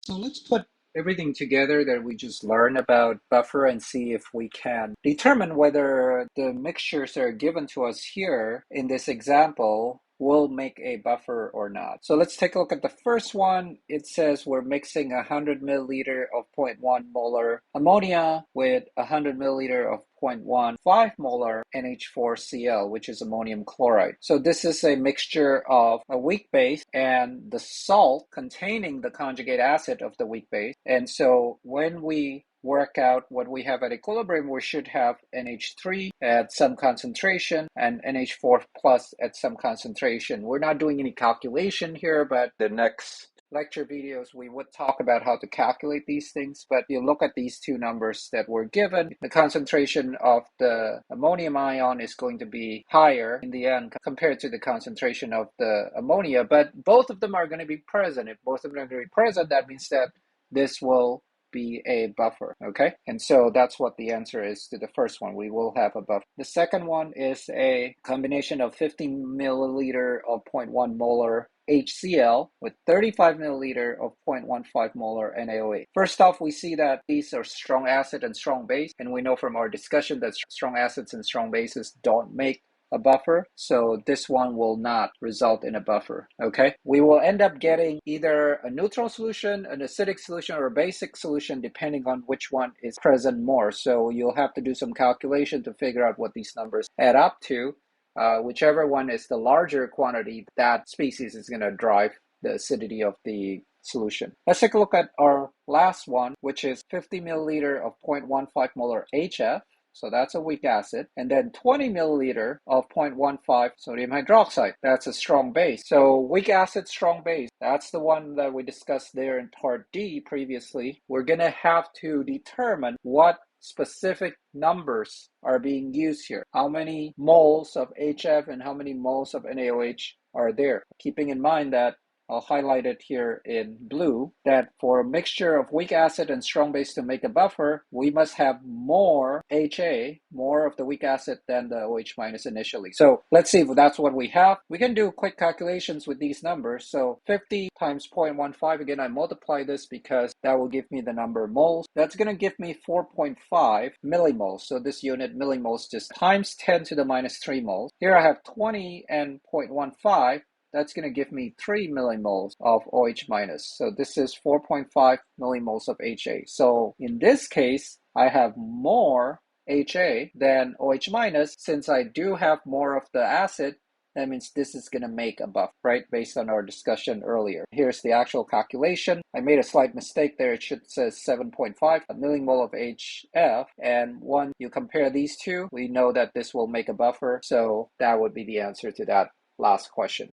So let's put everything together that we just learned about buffer and see if we can determine whether the mixtures that are given to us here in this example will make a buffer or not. So let's take a look at the first one. It says we're mixing 100 milliliter of 0.1 molar ammonia with 100 milliliter of 0.15 molar NH4Cl, which is ammonium chloride. So this is a mixture of a weak base and the salt containing the conjugate acid of the weak base. And so when we work out what we have at equilibrium, we should have NH3 at some concentration and NH4 plus at some concentration. We're not doing any calculation here, but the next lecture videos we would talk about how to calculate these things. But you look at these two numbers that were given, the concentration of the ammonium ion is going to be higher in the end compared to the concentration of the ammonia, but both of them are going to be present. If both of them are going to be present, that means that this will be a buffer, okay? And so that's what the answer is to the first one. We will have a buffer. The second one is a combination of 15 milliliter of 0.1 molar HCl with 35 milliliter of 0.15 molar NaOH. First off, we see that these are strong acid and strong base, and we know from our discussion that strong acids and strong bases don't make a buffer, so this one will not result in a buffer, okay? We will end up getting either a neutral solution, an acidic solution, or a basic solution depending on which one is present more. So you'll have to do some calculation to figure out what these numbers add up to. Whichever one is the larger quantity, that species is going to drive the acidity of the solution. Let's take a look at our last one, which is 50 milliliter of 0.15 molar HF. So that's a weak acid. And then 20 milliliter of 0.15 sodium hydroxide. That's a strong base. So weak acid, strong base. That's the one that we discussed there in part D previously. We're going to have to determine what specific numbers are being used here. How many moles of HF and how many moles of NaOH are there? Keeping in mind that I'll highlight it here in blue, that for a mixture of weak acid and strong base to make a buffer, we must have more HA, more of the weak acid than the OH minus initially. So let's see if that's what we have. We can do quick calculations with these numbers. So 50 times 0.15, again, I multiply this because that will give me the number of moles. That's going to give me 4.5 millimoles. So this unit millimoles just times 10 to the minus 3 moles. Here I have 20 and 0.15. That's going to give me 3 millimoles of OH minus. So this is 4.5 millimoles of HA. So in this case, I have more HA than OH minus. Since I do have more of the acid, that means this is going to make a buffer, right? Based on our discussion earlier. Here's the actual calculation. I made a slight mistake there. It should say 7.5 millimole of HF. And when you compare these two, we know that this will make a buffer. So that would be the answer to that last question.